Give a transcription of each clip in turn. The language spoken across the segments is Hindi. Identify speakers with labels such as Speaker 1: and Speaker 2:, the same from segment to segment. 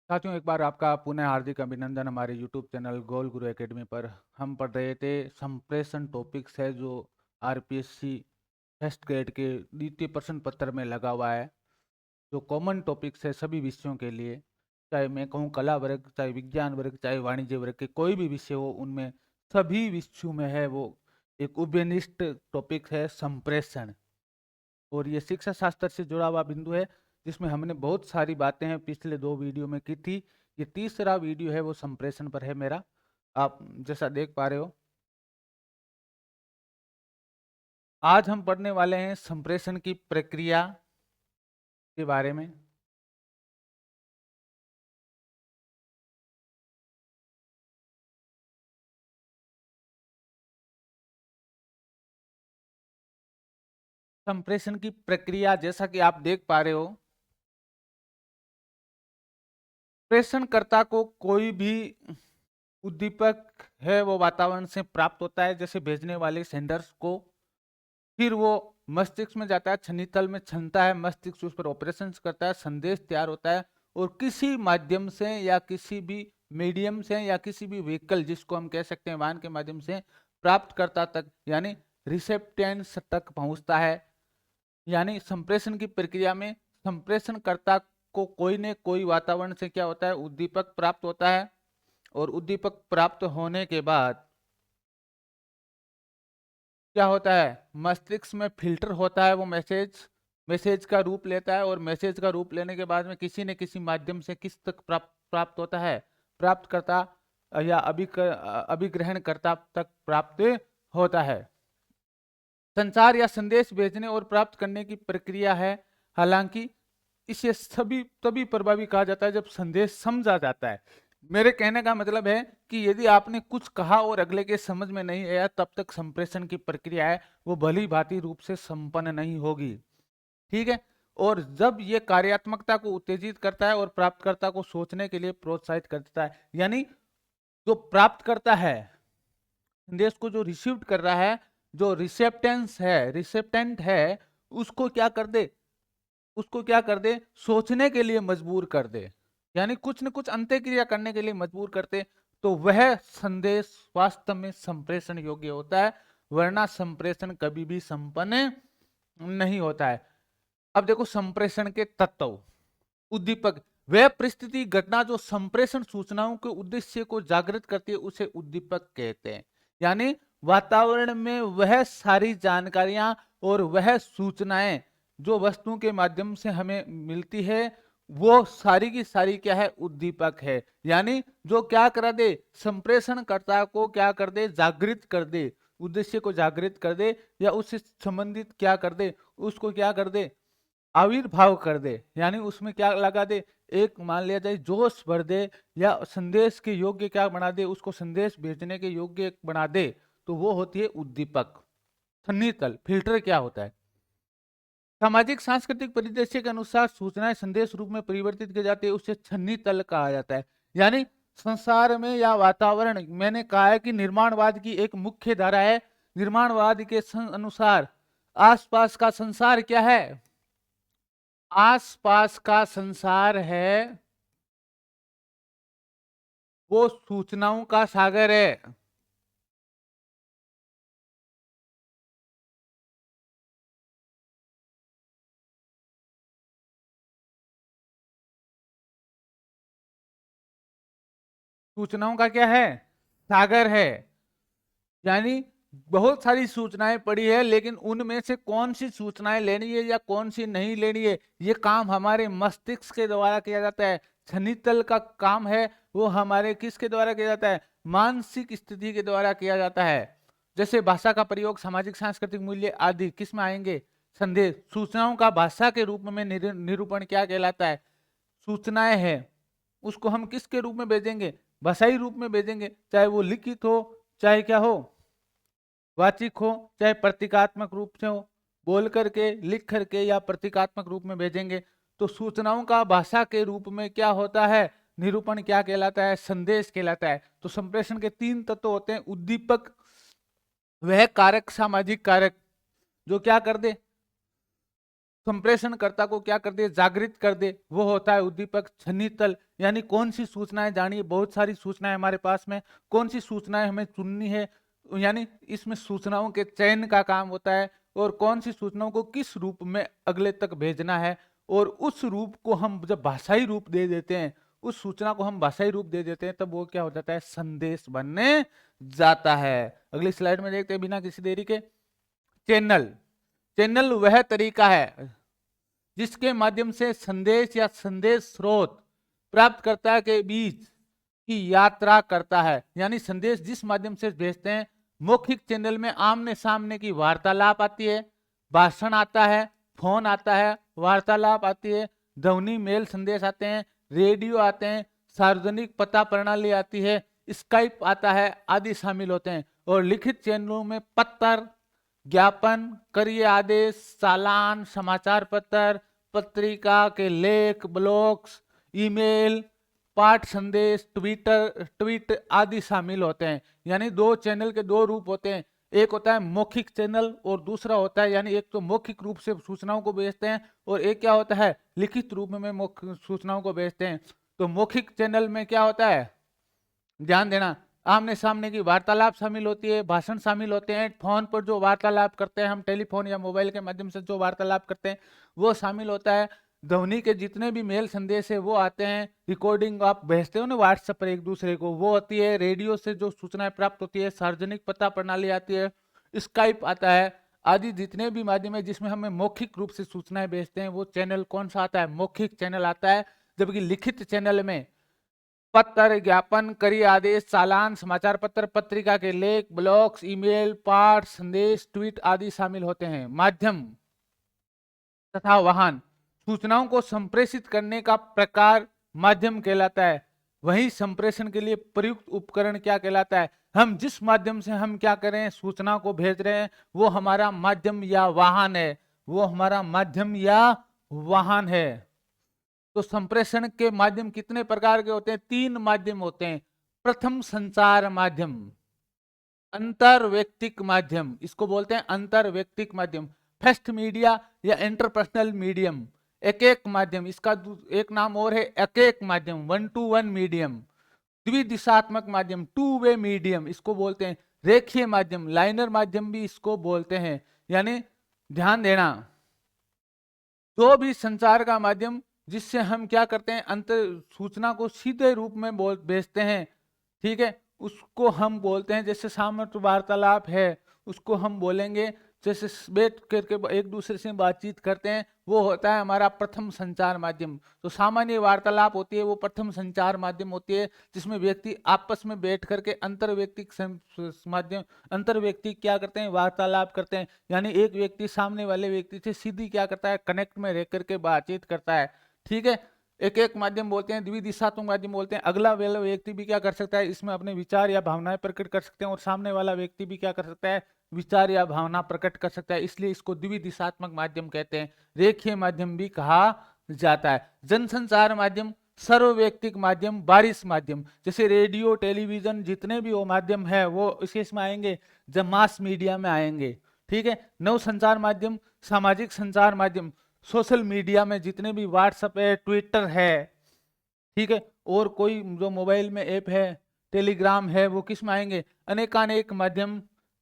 Speaker 1: साथियों, एक बार आपका पुनः हार्दिक अभिनंदन हमारे YouTube चैनल गोल गुरु एकेडमी पर। हम पढ़ रहे थे संप्रेषण टॉपिक्स है जो आरपीएससी फर्स्ट ग्रेड के द्वितीय प्रश्न पत्र में लगा हुआ है, जो कॉमन टॉपिक्स है सभी विषयों के लिए। चाहे मैं कहूँ कला वर्ग, चाहे विज्ञान वर्ग, चाहे वाणिज्य वर्ग के कोई भी विषय हो, उनमें सभी विषयों में है वो एक उभयनिष्ठ टॉपिक है संप्रेषण। और ये शिक्षा शास्त्र से जुड़ा हुआ बिंदु है, जिसमें हमने बहुत सारी बातें हैं पिछले 2 वीडियो में की थी। ये तीसरा वीडियो है वो संप्रेषण पर है मेरा, आप जैसा देख पा रहे हो। आज हम पढ़ने वाले हैं संप्रेषण की प्रक्रिया के बारे में। संप्रेषण की प्रक्रिया जैसा कि आप देख पा रहे हो, प्रेषणकर्ता को कोई भी उद्दीपक है वो वातावरण से प्राप्त होता है, जैसे भेजने वाले सेंडर्स को। फिर वो मस्तिष्क में जाता है, छन्नीतल में छनता है, मस्तिष्क उस पर ऑपरेशन करता है, संदेश तैयार होता है और किसी माध्यम से या किसी भी मीडियम से या किसी भी व्हीकल, जिसको हम कह सकते हैं वाहन के माध्यम से, प्राप्तकर्ता तक यानी रिसेप्टेंस तक पहुंचता है। यानी संप्रेषण की प्रक्रिया में संप्रेषणकर्ता को कोई न कोई वातावरण से क्या होता है, उद्दीपक प्राप्त होता है। और उद्दीपक प्राप्त होने के बाद क्या होता है, मस्तिष्क में फिल्टर होता है, वो मैसेज का रूप लेता है और मैसेज का रूप लेने के बाद में किसी न किसी माध्यम से किस तक प्राप्त होता है, प्राप्तकर्ता या अभिग्रहणकर्ता तक प्राप्त होता है। संचार या संदेश भेजने और प्राप्त करने की प्रक्रिया है। हालांकि इसे सभी तभी प्रभावी कहा जाता है जब संदेश समझा जाता है। मेरे कहने का मतलब है कि यदि आपने कुछ कहा और अगले के समझ में नहीं आया, तब तक संप्रेषण की प्रक्रिया है वो भली भांति रूप से संपन्न नहीं होगी। ठीक है। और जब ये कार्यात्मकता को उत्तेजित करता है और प्राप्तकर्ता को सोचने के लिए प्रोत्साहित करता है, यानी जो प्राप्त करता है संदेश को, जो रिसीव कर रहा है, जो रिसेप्टेंट है, उसको क्या कर दे, सोचने के लिए मजबूर कर दे, यानी कुछ न कुछ अंत्यक्रिया करने के लिए मजबूर करते, तो वह संदेश वास्तव में संप्रेषण योग्य होता है, वरना संप्रेषण कभी भी संपन्न नहीं होता है। अब देखो संप्रेषण के तत्व। उद्दीपक वह परिस्थिति घटना जो संप्रेषण सूचनाओं के उद्देश्य को जागृत करती है, उसे उद्दीपक कहते हैं। यानी वातावरण में वह सारी जानकारियां और वह सूचनाएं जो वस्तुओं के माध्यम से हमें मिलती है, वो सारी की सारी क्या है, उद्दीपक है। यानी जो क्या करा दे, संप्रेषणकर्ता को क्या कर दे, जागृत कर दे, उद्देश्य को जागृत कर दे, या उससे संबंधित क्या कर दे, उसको क्या कर दे, आविर्भाव कर दे, यानी उसमें क्या लगा दे, एक मान लिया जाए जोश भर दे, या संदेश के योग्य क्या बना दे, उसको संदेश भेजने के योग्य बना दे, तो वो होती है उद्दीपक। सन्निहितल फिल्टर क्या होता है, सामाजिक सांस्कृतिक परिदृश्य के अनुसार सूचनाएं संदेश रूप में परिवर्तित की जाती है, उसे छन्नी तल कहा जाता है। यानी संसार में या वातावरण, मैंने कहा है कि निर्माणवाद की एक मुख्य धारा है। निर्माणवाद के अनुसार आसपास का संसार क्या है, आसपास का संसार है वो सूचनाओं का सागर है। सूचनाओं का क्या है, सागर है। यानी बहुत सारी सूचनाएं पड़ी है, लेकिन उनमें से कौन सी सूचनाएं लेनी है या कौन सी नहीं लेनी है, ये काम हमारे मस्तिष्क के द्वारा किया जाता है। छनितल का काम है वो हमारे किसके द्वारा किया जाता है, मानसिक स्थिति के द्वारा किया जाता है। जैसे भाषा का प्रयोग, सामाजिक सांस्कृतिक मूल्य आदि किस में आएंगे, संदेश। सूचनाओं का भाषा के रूप में निरूपण क्या कहलाता है, सूचनाएं है, उसको हम किसके रूप में भेजेंगे, भाषाई रूप में भेजेंगे, चाहे वो लिखित हो, चाहे क्या हो, वाचिक हो, चाहे प्रतीकात्मक रूप से हो, बोल करके, लिख करके या प्रतीकात्मक रूप में भेजेंगे। तो सूचनाओं का भाषा के रूप में क्या होता है, निरूपण क्या कहलाता है, संदेश कहलाता है। तो संप्रेषण के 3 तत्व होते हैं, उद्दीपक, वह कारक, सामाजिक कारक जो क्या कर दे, संप्रेषणकर्ता को क्या कर दे, जागृत कर दे, वो होता है उद्दीपक। छन्नीतल यानी कौन सी सूचनाएं जानिए, बहुत सारी सूचनाएं हमारे पास में, कौन सी सूचनाएं हमें चुननी है, यानी इसमें सूचनाओं के चयन का काम होता है, और कौन सी सूचनाओं को किस रूप में अगले तक भेजना है, और उस रूप को हम जब भाषाई रूप दे देते हैं, उस सूचना को हम भाषाई रूप दे देते हैं, तब वो क्या हो जाता है, संदेश बनने जाता है। अगली स्लाइड में देखते हैं बिना किसी देरी के। चैनल, चैनल वह तरीका है जिसके माध्यम से संदेश या संदेश स्रोत प्राप्तकर्ता के बीच की यात्रा करता है, यानी संदेश जिस माध्यम से भेजते हैं। मौखिक चैनल में आमने सामने की वार्तालाप आती है, भाषण आता है, फोन आता है, वार्तालाप आती है, ध्वनि मेल संदेश आते हैं, रेडियो आते हैं, सार्वजनिक पता प्रणाली आती है, स्काइप आता है, आदि शामिल होते हैं। और लिखित चैनलों में पत्र, ज्ञापन, करियर आदेश, चालान, समाचार पत्र, पत्रिका के लेख, ब्लॉग्स, ईमेल, पाठ संदेश, ट्वीट आदि शामिल होते हैं। यानी दो चैनल के दो रूप होते हैं, एक होता है मौखिक चैनल और दूसरा होता है, यानी एक तो मौखिक रूप से सूचनाओं को भेजते हैं और एक क्या होता है, लिखित रूप में मौखिक सूचनाओं को भेजते हैं। तो मौखिक चैनल में क्या होता है, ध्यान देना, आमने सामने की वार्तालाप शामिल होती है, भाषण शामिल होते हैं, फोन पर जो वार्तालाप करते हैं हम, टेलीफोन या मोबाइल के माध्यम से जो वार्तालाप करते हैं वो शामिल होता है, ध्वनि के जितने भी मेल संदेश है वो आते हैं, रिकॉर्डिंग आप भेजते हो ना व्हाट्सएप पर एक दूसरे को, वो होती है, रेडियो से जो सूचनाएं प्राप्त होती है, सार्वजनिक पता प्रणाली आती है, स्काइप आता है, आदि जितने भी माध्यम है जिसमें हमें मौखिक रूप से सूचनाएं भेजते हैं वो चैनल कौन सा आता है, मौखिक चैनल आता है। जबकि लिखित चैनल में पत्र, ज्ञापन, करियर आदेश, चालान, समाचार पत्र, पत्रिका के लेख, ब्लॉग्स, ईमेल, पाठ संदेश, ट्वीट आदि शामिल होते हैं। माध्यम तथा वाहन, सूचनाओं को संप्रेषित करने का प्रकार माध्यम कहलाता है। वहीं संप्रेषण के लिए प्रयुक्त उपकरण क्या कहलाता है, हम जिस माध्यम से हम क्या करें, सूचना को भेज रहे हैं, वो हमारा माध्यम या वाहन है, वो हमारा माध्यम या वाहन है। तो संप्रेषण के माध्यम कितने प्रकार के होते हैं, तीन माध्यम होते हैं। प्रथम संचार माध्यम, अंतरवैयक्तिक माध्यम, इसको बोलते हैं अंतरवैयक्तिक माध्यम। फर्स्ट मीडिया या इंटरपर्सनल मीडियम, एक एक माध्यम, इसका एक नाम और है एक एक माध्यम, वन टू वन मीडियम। द्विदिशात्मक माध्यम, टू वे मीडियम, इसको बोलते हैं रेखीय माध्यम, लाइनर माध्यम भी इसको बोलते हैं। यानी ध्यान देना, जो भी संचार का माध्यम जिससे हम क्या करते हैं, अंतर सूचना को सीधे रूप में भेजते हैं, ठीक है, उसको हम बोलते हैं, जैसे सामने वार्तालाप है उसको हम बोलेंगे, जैसे बैठ करके एक दूसरे से बातचीत करते हैं, वो होता है हमारा प्रथम संचार माध्यम। तो सामान्य वार्तालाप होती है वो प्रथम संचार माध्यम होती है, जिसमें व्यक्ति आपस में बैठ करके अंतरव्यक्तिक माध्यम, अंतरव्यक्ति क्या करते हैं, वार्तालाप करते हैं। यानी एक व्यक्ति सामने वाले व्यक्ति से सीधी क्या करता है, कनेक्ट में रह करके बातचीत करता है, ठीक है। एक एक माध्यम बोलते हैं, द्विदिशात्मक माध्यम बोलते हैं। अगला वाला व्यक्ति भी क्या कर सकता है, इसमें अपने विचार या भावनाएं प्रकट कर सकते हैं, और सामने वाला व्यक्ति भी क्या कर सकता है, विचार या भावना प्रकट कर सकता है, इसलिए इसको द्विदिशात्मक माध्यम कहते हैं। रेखीय माध्यम भी कहा जाता है। जनसंचार माध्यम, सर्वव्यक्तिक माध्यम, बारिश माध्यम, जैसे रेडियो, टेलीविजन, जितने भी वो माध्यम है वो इसमें आएंगे, जब मास मीडिया में आएंगे, ठीक है। नव संचार माध्यम, सामाजिक संचार माध्यम, सोशल मीडिया में जितने भी व्हाट्सएप है, ट्विटर है, ठीक है, और कोई जो मोबाइल में ऐप है, टेलीग्राम है, वो किस में आएंगे, अनेकानेक माध्यम,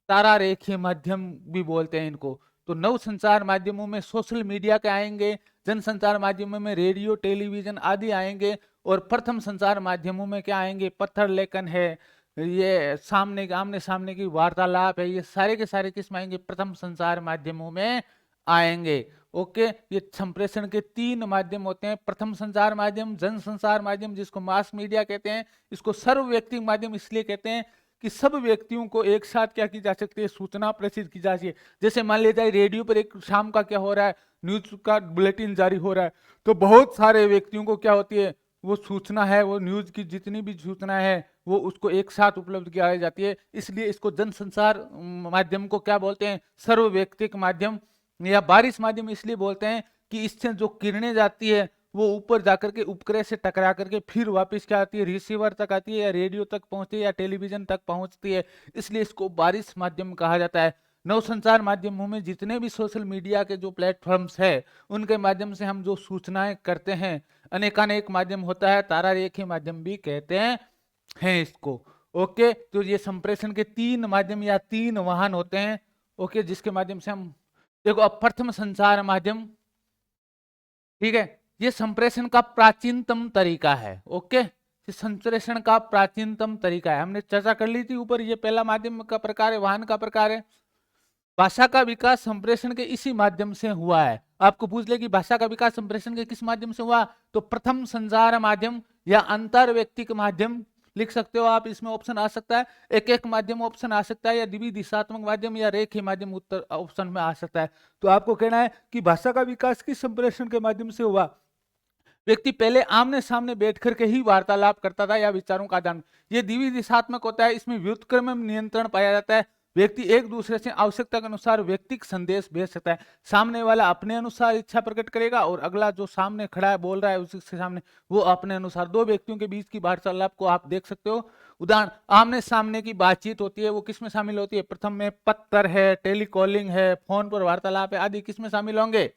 Speaker 1: तारा रेखीय माध्यम भी बोलते हैं इनको। तो नव संचार माध्यमों में सोशल मीडिया के आएंगे, जनसंचार माध्यमों में रेडियो, टेलीविजन आदि आएंगे, और प्रथम संचार माध्यमों में क्या आएंगे, पत्र लेखन है, ये सामने आमने सामने की वार्तालाप है, ये सारे के सारे किस में आएंगे, प्रथम संचार माध्यमों में आएंगे। ओके, ये संप्रेषण के तीन माध्यम होते हैं, प्रथम संचार माध्यम, जन संचार माध्यम जिसको मास मीडिया कहते हैं, इसको सर्वव्यक्तिक माध्यम इसलिए कहते हैं कि सब व्यक्तियों को एक साथ क्या की जा सकती है, सूचना प्रेषित की जा सकती है। जैसे मान लीजिए रेडियो पर एक शाम का क्या हो रहा है, न्यूज का बुलेटिन जारी हो रहा है, तो बहुत सारे व्यक्तियों को क्या होती है, वो सूचना है, वो न्यूज की जितनी भी सूचना है वो उसको एक साथ उपलब्ध किया जाती है, इसलिए इसको जनसंचार माध्यम को क्या बोलते हैं, सर्वव्यक्तिक माध्यम या बारिश माध्यम इसलिए बोलते हैं कि इससे जो किरणें जाती है वो ऊपर जाकर के उपग्रह से टकरा करके फिर वापस क्या आती है, रिसीवर तक आती है, या रेडियो तक पहुंचती है, या टेलीविजन तक पहुंचती है, इसलिए इसको बारिश माध्यम कहा जाता है। नव संचार माध्यमों में जितने भी सोशल मीडिया के जो प्लेटफॉर्म्स है उनके माध्यम से हम जो सूचनाएं करते हैं, अनेकानेक माध्यम होता है, तारा रेखी माध्यम भी कहते हैं इसको। ओके, तो ये संप्रेषण के 3 माध्यम या 3 वाहन होते हैं। ओके, जिसके माध्यम से हम देखो, अब प्रथम संचार माध्यम, ठीक है, ये संप्रेषण का प्राचीनतम तरीका है। ओके, ये संप्रेषण का प्राचीनतम तरीका है, हमने चर्चा कर ली थी ऊपर। ये पहला माध्यम का प्रकार है, वाहन का प्रकार है। भाषा का विकास संप्रेषण के इसी माध्यम से हुआ है। आपको पूछ ले कि भाषा का विकास संप्रेषण के किस माध्यम से हुआ, तो प्रथम संचार माध्यम या अंतर व्यक्तिक माध्यम लिख सकते हो आप। इसमें ऑप्शन आ सकता है, एक एक माध्यम ऑप्शन आ सकता है, या द्विदिशात्मक माध्यम या रेखीय माध्यम उत्तर ऑप्शन में आ सकता है। तो आपको कहना है कि भाषा का विकास किस संप्रेषण के माध्यम से हुआ। व्यक्ति पहले आमने सामने बैठ करके ही वार्तालाप करता था या विचारों का आदान। ये द्विदिशात्मक होता है, इसमें व्युत्क्रम में नियंत्रण पाया जाता है। व्यक्ति एक दूसरे से आवश्यकता के अनुसार व्यक्तिगत संदेश भेज सकता है। सामने वाला अपने अनुसार इच्छा प्रकट करेगा और अगला जो सामने खड़ा है बोल रहा है उसके सामने वो अपने अनुसार। दो व्यक्तियों के बीच की वार्तालाप को आप देख सकते हो। उदाहरण, आमने सामने की बातचीत होती है वो किस में शामिल होती है, प्रथम में पत्र है, टेलीकॉलिंग है, फोन पर वार्तालाप है आदि किस में शामिल होंगे,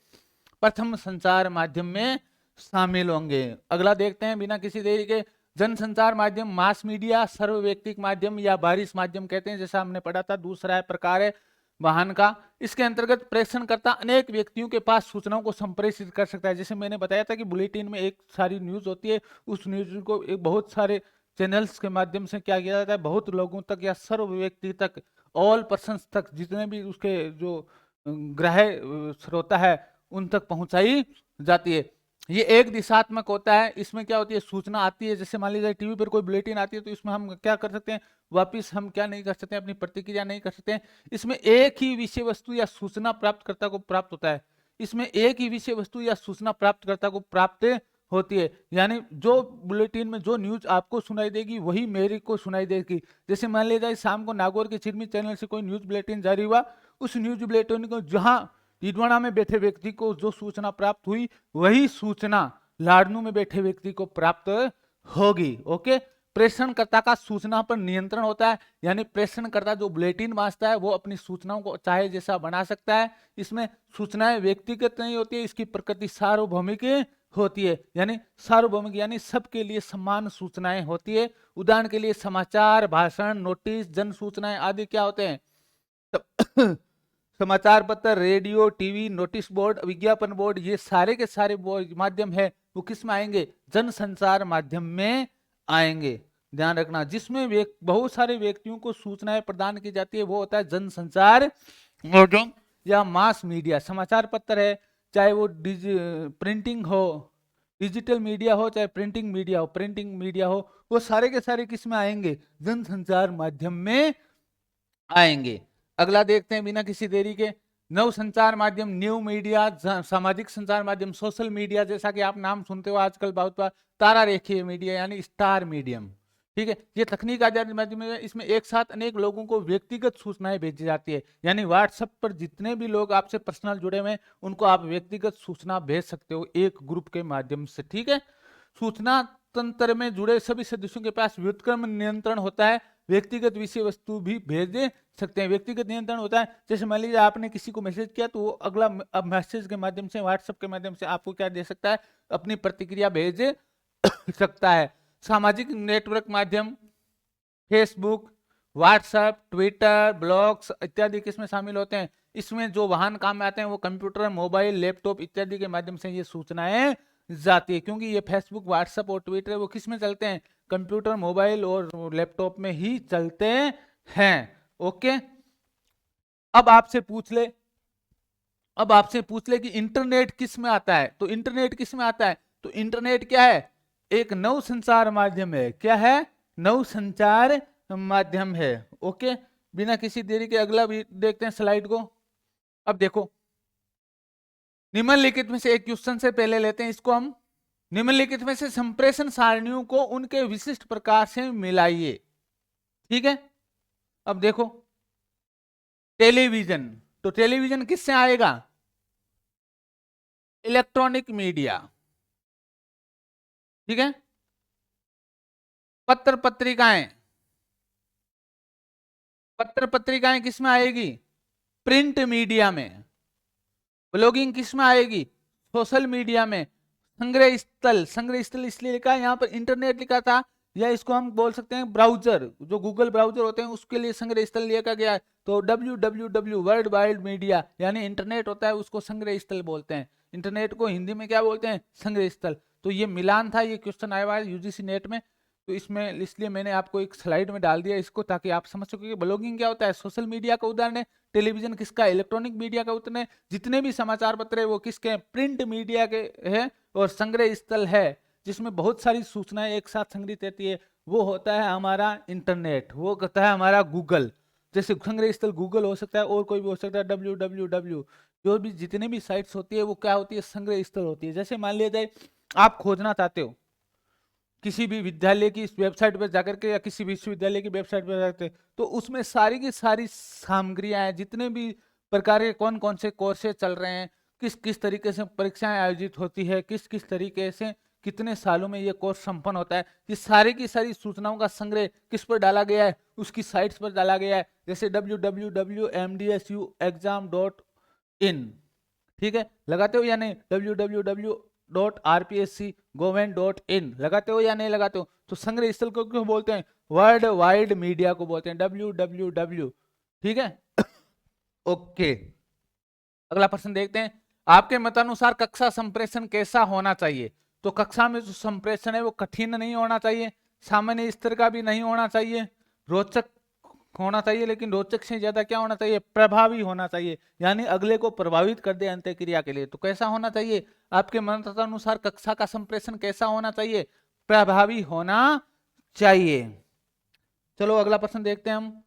Speaker 1: प्रथम संचार माध्यम में शामिल होंगे। अगला देखते हैं बिना किसी देरी के, जनसंचार माध्यम, मास मीडिया, सर्वव्यक्तिक माध्यम या बारिश माध्यम कहते हैं, जैसा हमने पढ़ा था। दूसरा है प्रकार है वाहन का। इसके अंतर्गत प्रेषणकर्ता अनेक व्यक्तियों के पास सूचनाओं को संप्रेषित कर सकता है। जैसे मैंने बताया था कि बुलेटिन में एक सारी न्यूज होती है, उस न्यूज को एक बहुत सारे चैनल्स के माध्यम से क्या किया जाता है, बहुत लोगों तक या सर्व व्यक्ति तक, ऑल पर्सन्स तक, जितने भी उसके जो ग्राह्य श्रोता है उन तक पहुंचाई जाती है। ये एक दिशात्मक होता है। इसमें क्या होती है, सूचना आती है, जैसे मान लीजिए टीवी पर कोई बुलेटिन आती है तो इसमें हम क्या कर सकते हैं, वापिस हम क्या नहीं कर सकते, अपनी प्रतिक्रिया नहीं कर सकते। इसमें एक ही विषय वस्तु या सूचना प्राप्तकर्ता को प्राप्त होता है। इसमें एक ही विषय वस्तु या सूचना प्राप्तकर्ता को प्राप्त होती है। यानी जो बुलेटिन में जो न्यूज आपको सुनाई देगी वही मेरे को सुनाई देगी। जैसे मान लीजिए शाम को नागौर के चिरमी चैनल से कोई न्यूज बुलेटिन जारी हुआ, उस न्यूज बुलेटिन को जहां डीडवाना में बैठे व्यक्ति को जो सूचना प्राप्त हुई वही सूचना लाडनू में बैठे व्यक्ति को प्राप्त होगी। ओके, प्रेषणकर्ता का सूचना पर नियंत्रण होता है। यानी प्रेषणकर्ता जो बुलेटिन वाचता है वो अपनी सूचनाओं को चाहे जैसा बना सकता है। इसमें सूचनाएं व्यक्तिगत नहीं होती है, इसकी प्रकृति सार्वभौमिक होती है। यानी सार्वभौमिक यानी सबके लिए समान सूचनाएं होती है। उदाहरण के लिए समाचार, भाषण, नोटिस, जन सूचनाएं आदि क्या होते हैं, तो समाचार पत्र, रेडियो, टीवी, नोटिस बोर्ड, विज्ञापन बोर्ड, ये सारे के सारे माध्यम है वो किस में आएंगे, जनसंचार माध्यम में आएंगे। ध्यान रखना, जिसमें बहुत सारे व्यक्तियों को सूचनाएं प्रदान की जाती है वो होता है जनसंचार माध्यम या मास मीडिया। समाचार पत्र है, चाहे वो प्रिंटिंग हो, डिजिटल मीडिया हो, चाहे प्रिंटिंग मीडिया हो, वो सारे के सारे किस में आएंगे, जनसंचार माध्यम में आएंगे। अगला देखते हैं बिना किसी देरी के, नव संचार माध्यम, न्यू मीडिया, सामाजिक संचार माध्यम, सोशल मीडिया, जैसा कि आप नाम सुनते हो आजकल बहुत बार, तारा रेखीय मीडिया यानी स्टार मीडियम। ठीक है, ये तकनीक आधारित माध्यम है। इसमें एक साथ अनेक लोगों को व्यक्तिगत सूचनाएं भेजी जाती है। यानी व्हाट्सएप पर जितने भी लोग आपसे पर्सनल जुड़े हुए हैं उनको आप व्यक्तिगत सूचना भेज सकते हो एक ग्रुप के माध्यम से। ठीक है, सूचना तंत्र में जुड़े सभी सदस्यों के पास व्युत्क्रम नियंत्रण होता है। व्यक्तिगत विषय वस्तु भी भेज सकते हैं। व्यक्तिगत नियंत्रण होता है, जैसे मान लीजिए आपने किसी को मैसेज किया तो वो अगला अब मैसेज के माध्यम से, व्हाट्सएप के माध्यम से आपको क्या दे सकता है, अपनी प्रतिक्रिया भेज सकता है। सामाजिक नेटवर्क माध्यम, फेसबुक, व्हाट्सएप, ट्विटर, ब्लॉग्स इत्यादि किसमें शामिल होते हैं। इसमें जो वाहन काम में आते हैं वो कंप्यूटर, मोबाइल, लैपटॉप इत्यादि के माध्यम से ये सूचनाएं जाती है। क्योंकि ये फेसबुक, व्हाट्सएप और ट्विटर वो किस में चलते हैं, कंप्यूटर, मोबाइल और लैपटॉप में ही चलते हैं। ओके, अब आपसे पूछ ले कि इंटरनेट किस में आता है, तो इंटरनेट किस में आता है, तो इंटरनेट क्या है, एक नव संचार माध्यम है। क्या है, नव संचार माध्यम है। ओके, बिना किसी देरी के अगला भी देखते हैं स्लाइड को। अब देखो, निम्नलिखित में से एक क्वेश्चन से पहले लेते हैं इसको हम। निम्नलिखित में से संप्रेषण सारणियों को उनके विशिष्ट प्रकार से मिलाइए। ठीक है, अब देखो टेलीविजन, तो टेलीविजन किससे आएगा, इलेक्ट्रॉनिक मीडिया। ठीक है, पत्र पत्रिकाएं, किस में आएगी, प्रिंट मीडिया में, ब्लॉगिंग किस में आएगी, सोशल मीडिया में। संग्रह स्थल, संग्रह स्थल इसलिए लिखा है, यहाँ पर इंटरनेट लिखा था, या इसको हम बोल सकते हैं ब्राउजर, जो गूगल ब्राउजर होते हैं उसके लिए संग्रह स्थल लिखा गया है। तो www वर्ल्ड वाइड मीडिया यानी इंटरनेट होता है, उसको संग्रह स्थल बोलते हैं। इंटरनेट को हिंदी में क्या बोलते हैं, संग्रह स्थल। तो ये मिलान था, ये क्वेश्चन आया हुआ है यूजीसी नेट में, तो इसमें इसलिए मैंने आपको एक स्लाइड में डाल दिया इसको, ताकि आप समझ सको कि ब्लॉगिंग क्या होता है। सोशल मीडिया का उदाहरण है, टेलीविजन किसका, इलेक्ट्रॉनिक मीडिया का उदाहरण है, जितने भी समाचार पत्र है वो किसके, प्रिंट मीडिया के हैं। और संग्रह स्थल है जिसमें बहुत सारी सूचनाएं एक साथ संग्रहित रहती है, वो होता है हमारा इंटरनेट, वो होता है हमारा गूगल। जैसे संग्रह स्थल गूगल हो सकता है, और कोई भी हो सकता है, www जो भी जितने भी साइट्स होती है वो क्या होती है, संग्रह स्थल होती है। जैसे मान लिया जाए आप खोजना चाहते हो किसी भी विद्यालय की वेबसाइट पर जाकर के, या किसी विश्वविद्यालय की वेबसाइट पर जाकर, तो उसमें सारी की सारी सामग्रियां हैं, जितने भी प्रकार के कौन कौन से कोर्सेज चल रहे हैं, किस किस तरीके से परीक्षाएं आयोजित होती है, किस किस तरीके से कितने सालों में ये कोर्स संपन्न होता है, ये सारी की सारी सूचनाओं का संग्रह किस पर डाला गया है, उसकी साइट्स पर डाला गया है। जैसे www.mdsuexam.in, ठीक है, लगाते हो या नहीं, www.rpscgovernment.in लगाते हो या नहीं लगाते हो। तो संग्रह स्थल को क्यों बोलते हैं, वर्ल्ड वाइड मीडिया को बोलते हैं, www, ठीक है। ओके, अगला प्रश्न देखते हैं। आपके मतानुसार कक्षा संप्रेषण कैसा होना चाहिए। तो कक्षा में जो संप्रेषण है वो कठिन नहीं होना चाहिए, सामान्य स्तर का भी नहीं होना चाहिए, रोचक होना चाहिए, लेकिन रोचक से ज्यादा क्या होना चाहिए, प्रभावी होना चाहिए, यानी अगले को प्रभावित कर दे अंत्यक्रिया के लिए। तो कैसा होना चाहिए, आपके मतानुसार कक्षा का संप्रेषण कैसा होना चाहिए, प्रभावी होना चाहिए। चलो अगला प्रश्न देखते हैं हम।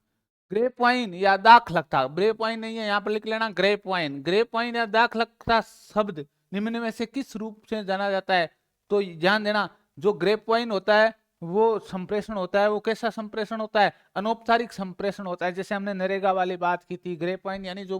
Speaker 1: ग्रेप वाइन या दाखलता, ग्रेप वाइन नहीं है, यहाँ पर लिख लेना ग्रेप वाइन। ग्रेप वाइन या दाखलता शब्द निम्न में से किस रूप से जाना जाता है। तो ध्यान देना, जो ग्रेप वाइन होता है वो संप्रेषण होता है, वो कैसा संप्रेषण होता है, अनौपचारिक संप्रेषण होता है। जैसे हमने नरेगा वाली बात की थी, ग्रेप वाइन यानी जो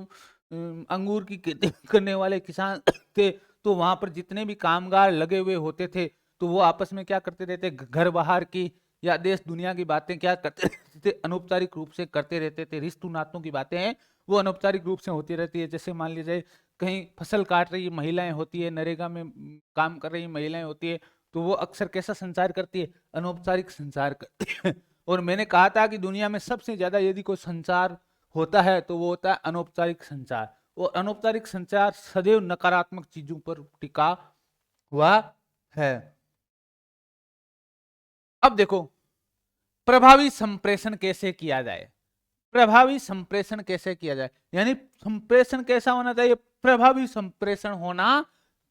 Speaker 1: अंगूर की खेती करने वाले किसान थे, तो वहां पर जितने भी कामगार लगे हुए होते थे, तो वो आपस में क्या करते रहते, घर बाहर की या देश दुनिया की बातें क्या करते रहते थे, अनौपचारिक रूप से करते रहते थे। रिश्तों नातों की बातें हैं वो अनौपचारिक रूप से होती रहती है। जैसे मान लीजिए कहीं फसल काट रही महिलाएं होती है, नरेगा में काम कर रही महिलाएं होती है, तो वो अक्सर कैसा संचार करती है, अनौपचारिक संचार करती है। और मैंने कहा था कि दुनिया में सबसे ज्यादा यदि कोई संचार होता है तो वो होता है अनौपचारिक संचार, और अनौपचारिक संचार सदैव नकारात्मक चीजों पर टिका हुआ है। अब देखो प्रभावी संप्रेषण कैसे किया जाए, प्रभावी संप्रेषण कैसे किया जाए, यानी संप्रेषण कैसा होना चाहिए, प्रभावी संप्रेषण होना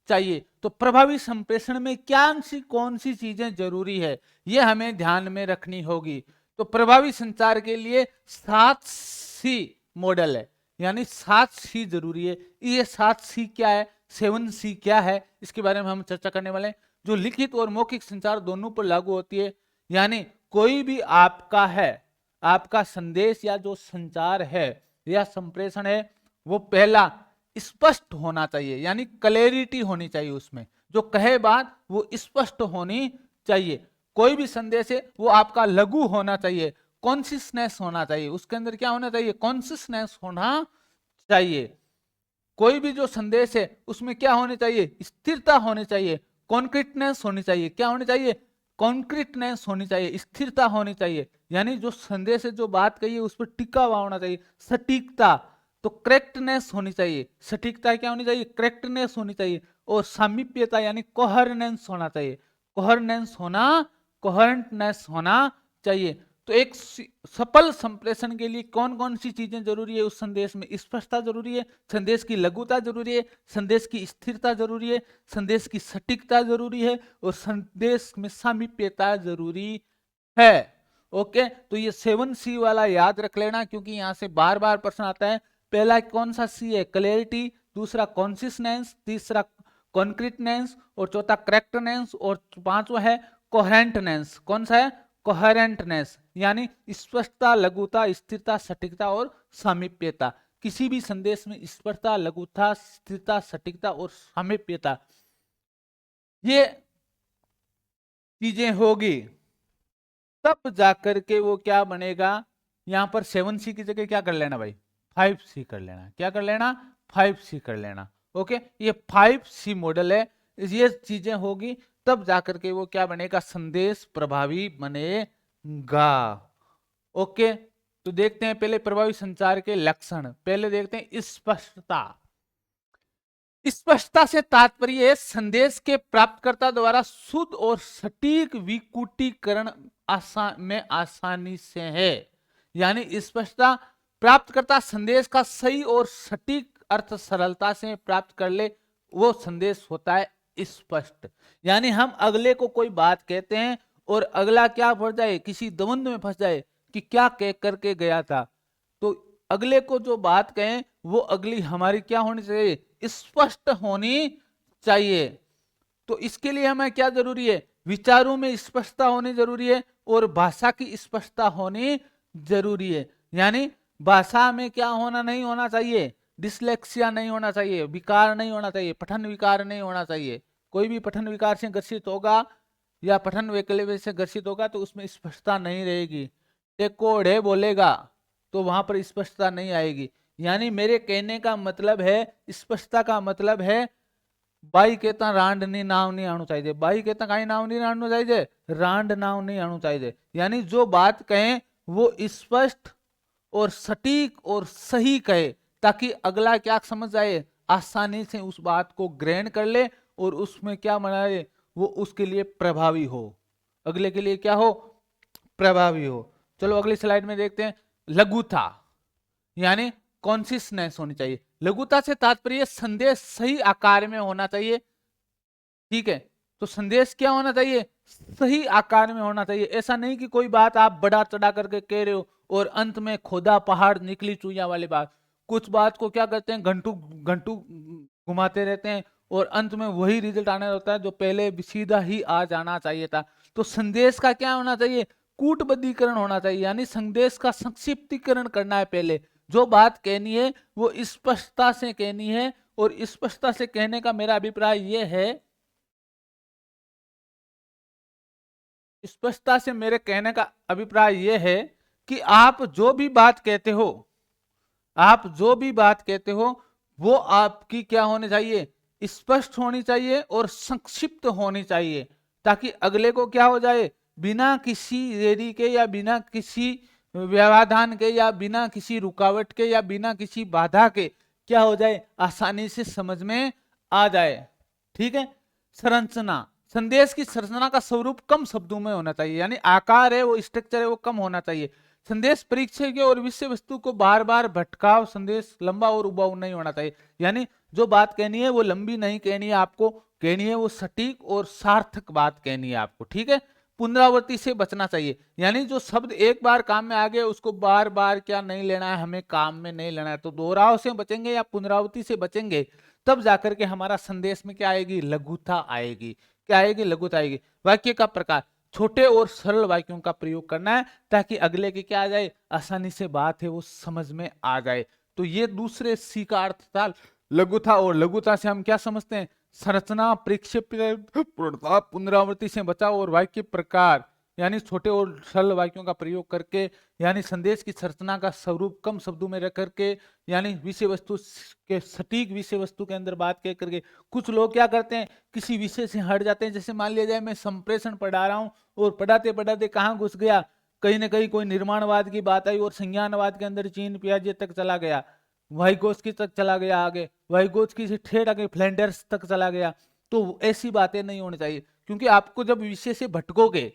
Speaker 1: चाहिए। तो प्रभावी संप्रेषण में क्या कौन सी चीजें जरूरी है, यह हमें ध्यान में रखनी होगी। तो प्रभावी संचार के लिए 7C मॉडल है, यानी 7C जरूरी है। ये 7C क्या है, 7C क्या है, इसके बारे में हम चर्चा करने वाले हैं। जो लिखित और मौखिक संचार दोनों पर लागू होती है, यानी कोई भी आपका है, आपका संदेश या जो संचार है या संप्रेषण है, वो पहला स्पष्ट होना चाहिए, यानी क्लैरिटी होनी चाहिए, उसमें जो कहे बात वो स्पष्ट होनी चाहिए। कोई भी संदेश है वो आपका लघु होना चाहिए, कॉन्सियसनेस होना चाहिए, उसके अंदर क्या होना चाहिए, कॉन्सियसनेस होना चाहिए। कोई भी जो संदेश है उसमें क्या होनी चाहिए, स्थिरता होनी चाहिए, कॉन्क्रीटनेस होनी चाहिए। क्या होनी चाहिए, कॉन्क्रीटनेस होनी चाहिए, स्थिरता होनी चाहिए, यानी जो संदेश है जो बात कही है उस पर टिका हुआ होना चाहिए, सटीकता। तो करेक्टनेस होनी चाहिए, सटीकता क्या होनी चाहिए, करेक्टनेस होनी चाहिए। और सामीप्यता यानी कोहरेंस होना चाहिए, कोहरेंस होना, कोहरेंटनेस होना चाहिए। तो एक सफल संप्रेषण के लिए कौन कौन सी चीजें जरूरी है, उस संदेश में स्पष्टता जरूरी है, संदेश की लघुता जरूरी है, संदेश की स्थिरता जरूरी है, संदेश की सटीकता जरूरी है, और संदेश में सामीप्यता जरूरी है। ओके, तो ये 7C वाला याद रख लेना, क्योंकि यहां से बार बार प्रश्न आता है। पहला कौन सा C है, क्लैरिटी, दूसरा कॉन्सियसनेस, तीसरा कॉन्क्रीटनेस, और चौथा करेक्टनेस, और पांचवा है कोहेरेंटनेस। कौन सा है, कोहेरेंटनेस, यानी स्पष्टता, लघुता, स्थिरता, सटीकता और सामीप्यता। किसी भी संदेश में स्पष्टता, लघुता, स्थिरता, सटीकता और सामीप्यता, ये चीजें होगी तब जाकर के वो क्या बनेगा। यहां पर 7C की जगह क्या कर लेना भाई, 5C कर लेना। क्या कर लेना? 5C कर लेना। ओके, ये 5C मॉडल है। ये चीजें होगी तब जाकर के वो क्या बनेगा? संदेश प्रभावी बनेगा। ओके, तो देखते हैं पहले प्रभावी संचार के लक्षण। पहले देखते हैं स्पष्टता। स्पष्टता से तात्पर्य संदेश के प्राप्तकर्ता द्वारा शुद्ध और सटीक विकुटीकरण आसानी से है। यानी स्पष्टता, प्राप्तकर्ता संदेश का सही और सटीक अर्थ सरलता से प्राप्त कर ले, वो संदेश होता है स्पष्ट। यानी हम अगले को कोई बात कहते हैं और अगला क्या फंस जाए, किसी द्वंद्व में फंस जाए कि क्या कह करके गया था, तो अगले को जो बात कहें वो अगली हमारी क्या होनी चाहिए? स्पष्ट होनी चाहिए। तो इसके लिए हमें क्या जरूरी है? विचारों में स्पष्टता होनी जरूरी है और भाषा की स्पष्टता होनी जरूरी है। यानी भाषा में क्या होना नहीं होना चाहिए? डिसलेक्सिया नहीं होना चाहिए, विकार नहीं होना चाहिए, पठन विकार नहीं होना चाहिए। कोई भी पठन विकार से ग्रसित होगा या पठन वैकल्य से ग्रसित होगा तो उसमें स्पष्टता नहीं रहेगी। एक कोड़े बोलेगा तो वहां पर स्पष्टता नहीं आएगी। यानी मेरे कहने का मतलब है, स्पष्टता का मतलब है, बाई कहता रांड नी नाव नहीं आनु चाहिए, बाई कहता कहीं नाव नहीं आनु चाहिए, रांड नाव नहीं आनु चाहिए। यानी जो बात कहें वो स्पष्ट और सटीक और सही कहे, ताकि अगला क्या समझ जाए, आसानी से उस बात को ग्रहण कर ले और उसमें क्या बनाए, वो उसके लिए प्रभावी हो, अगले के लिए क्या हो? प्रभावी हो। चलो अगली स्लाइड में देखते हैं। लघुता यानी कॉन्सियसनेस होनी चाहिए। लघुता से तात्पर्य संदेश सही आकार में होना चाहिए। ठीक है, तो संदेश क्या होना चाहिए? सही आकार में होना चाहिए। ऐसा नहीं कि कोई बात आप बड़ा चढ़ा करके कह रहे हो और अंत में खोदा पहाड़ निकली चुईया वाली बात। कुछ बात को क्या करते हैं, घंटू घंटू घुमाते रहते हैं और अंत में वही रिजल्ट आना होता है जो पहले सीधा ही आ जाना चाहिए था। तो संदेश का क्या होना चाहिए? कूटबद्धीकरण होना चाहिए। यानी संदेश का संक्षिप्तीकरण करना है। पहले जो बात कहनी है वो स्पष्टता से कहनी है, और स्पष्टता से कहने का मेरा अभिप्राय यह है, स्पष्टता से मेरे कहने का अभिप्राय यह है कि आप जो भी बात कहते हो, आप जो भी बात कहते हो वो आपकी क्या होनी चाहिए? स्पष्ट होनी चाहिए और संक्षिप्त होनी चाहिए, ताकि अगले को क्या हो जाए, बिना किसी देरी के या बिना किसी व्यवधान के या बिना किसी रुकावट के या बिना किसी बाधा के क्या हो जाए, आसानी से समझ में आ जाए। ठीक है। संरचना, संदेश की संरचना का स्वरूप कम शब्दों में होना चाहिए। यानी आकार है वो, स्ट्रक्चर है वो कम होना चाहिए। संदेश परीक्षे के और विषय वस्तु को बार बार भटकाव, संदेश लंबा और उबाऊ नहीं होना चाहिए। यानी जो बात कहनी है वो लंबी नहीं कहनी है आपको, कहनी है वो सटीक और सार्थक बात कहनी है आपको। ठीक है। पुनरावृत्ति से बचना चाहिए। यानी जो शब्द एक बार काम में आ गए उसको बार बार क्या नहीं लेना है, हमें काम में नहीं लेना है। तो दोहराव से बचेंगे या पुनरावृत्ति से बचेंगे तब जाकर के हमारा संदेश में क्या आएगी? लघुता आएगी। क्या आएगी? लघुता आएगी। वाक्य का प्रकार, छोटे और सरल वाक्यों का प्रयोग करना है ताकि अगले की क्या आ जाए, आसानी से बात है वो समझ में आ जाए। तो ये दूसरे सी का अर्थ था लघुता। और लघुता से हम क्या समझते हैं? संरचना, प्रक्षेप, पुनरावृत्ति से बचाव और वाक्य प्रकार, यानी छोटे और सरल वाक्यों का प्रयोग करके, यानी संदेश की संरचना का स्वरूप कम शब्दों में रख करके, यानी विषय वस्तु के सटीक विषय वस्तु के अंदर बात कह करके। कुछ लोग क्या करते हैं, किसी विषय से हट जाते हैं। जैसे मान लिया जाए मैं संप्रेषण पढ़ा रहा हूं और पढ़ाते पढ़ाते कहाँ घुस गया, कहीं ना कहीं कोई निर्माणवाद की बात आई और संज्ञानवाद के अंदर चीन पियाजे तक चला गया, वाइगोत्स्की तक चला गया, आगे वाइगोत्स्की से ठेठ आगे फ्लैंडर्स तक चला गया। तो ऐसी बातें नहीं होनी चाहिए, क्योंकि आपको जब विषय से भटकोगे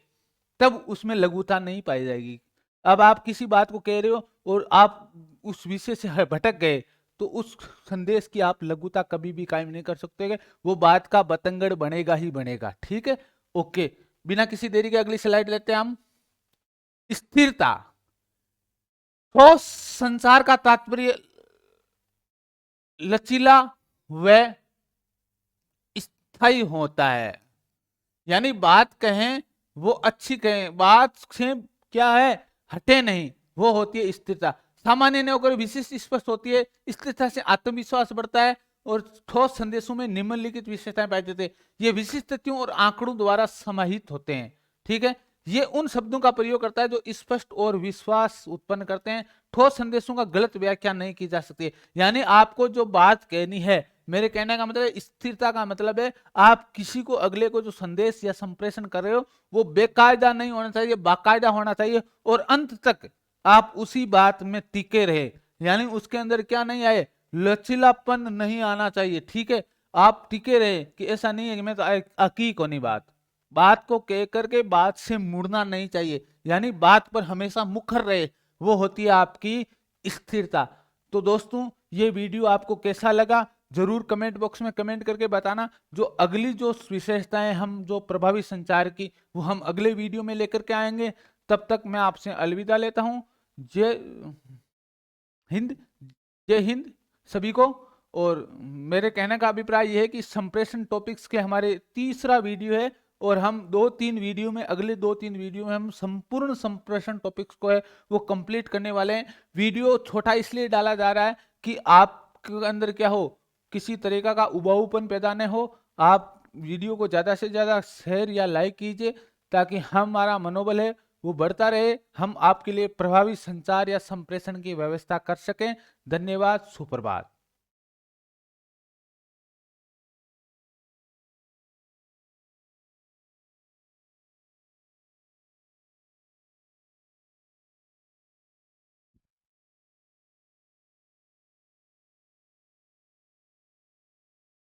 Speaker 1: तब उसमें लघुता नहीं पाई जाएगी। अब आप किसी बात को कह रहे हो और आप उस विषय से भटक गए तो उस संदेश की आप लघुता कभी भी कायम नहीं कर सकते, वो बात का बतंगड़ बनेगा ही बनेगा। ठीक है। ओके, बिना किसी देरी के अगली स्लाइड लेते हैं हम। स्थिरता, ठोस संचार का तात्पर्य लचीला व स्थायी होता है। यानी बात कहें वो अच्छी कहें, बात से क्या है, हटे नहीं, वो होती है स्थिरता। सामान्य न होकर विशिष्ट स्पष्ट होती है। स्थिरता से आत्मविश्वास बढ़ता है और ठोस संदेशों में निम्नलिखित विशेषताएं पाई जाती है। ये विशिष्ट तथ्यों और आंकड़ों द्वारा समाहित होते हैं। ठीक है। ये उन शब्दों का प्रयोग करता है जो स्पष्ट और विश्वास उत्पन्न करते हैं। ठोस संदेशों का गलत व्याख्या नहीं की जा सकती। यानी आपको जो बात कहनी है, मेरे कहने का मतलब है स्थिरता का मतलब है आप किसी को, अगले को जो संदेश या संप्रेषण कर रहे हो वो बेकायदा नहीं होना चाहिए, बाकायदा होना चाहिए और अंत तक आप उसी बात में टिके रहे। यानी उसके अंदर क्या नहीं आए, लचीलापन नहीं आना चाहिए। ठीक है, आप टिके रहे कि ऐसा नहीं है कि मैं तो अकी को नहीं बात को कह करके बात से मुड़ना नहीं चाहिए। यानी बात पर हमेशा मुखर रहे, वो होती है आपकी स्थिरता। तो दोस्तों ये वीडियो आपको कैसा लगा जरूर कमेंट बॉक्स में कमेंट करके बताना। जो अगली जो विशेषताएं हम जो प्रभावी संचार की, वो हम अगले वीडियो में लेकर के आएंगे। तब तक मैं आपसे अलविदा लेता हूं। जय हिंद, जय हिंद सभी को। और मेरे कहने का अभिप्राय यह है कि संप्रेषण टॉपिक्स के हमारे तीसरा वीडियो है और हम अगले 2-3 वीडियो में हम संपूर्ण संप्रेषण टॉपिक्स को है वो कंप्लीट करने वाले हैं। वीडियो छोटा इसलिए डाला जा रहा है कि आपके अंदर क्या हो, किसी तरीका का उबाऊपन पैदा न हो। आप वीडियो को ज्यादा से ज्यादा शेयर या लाइक कीजिए ताकि हमारा मनोबल है वो बढ़ता रहे, हम आपके लिए प्रभावी संचार या संप्रेषण की व्यवस्था कर सकें। धन्यवाद, सुप्रभात।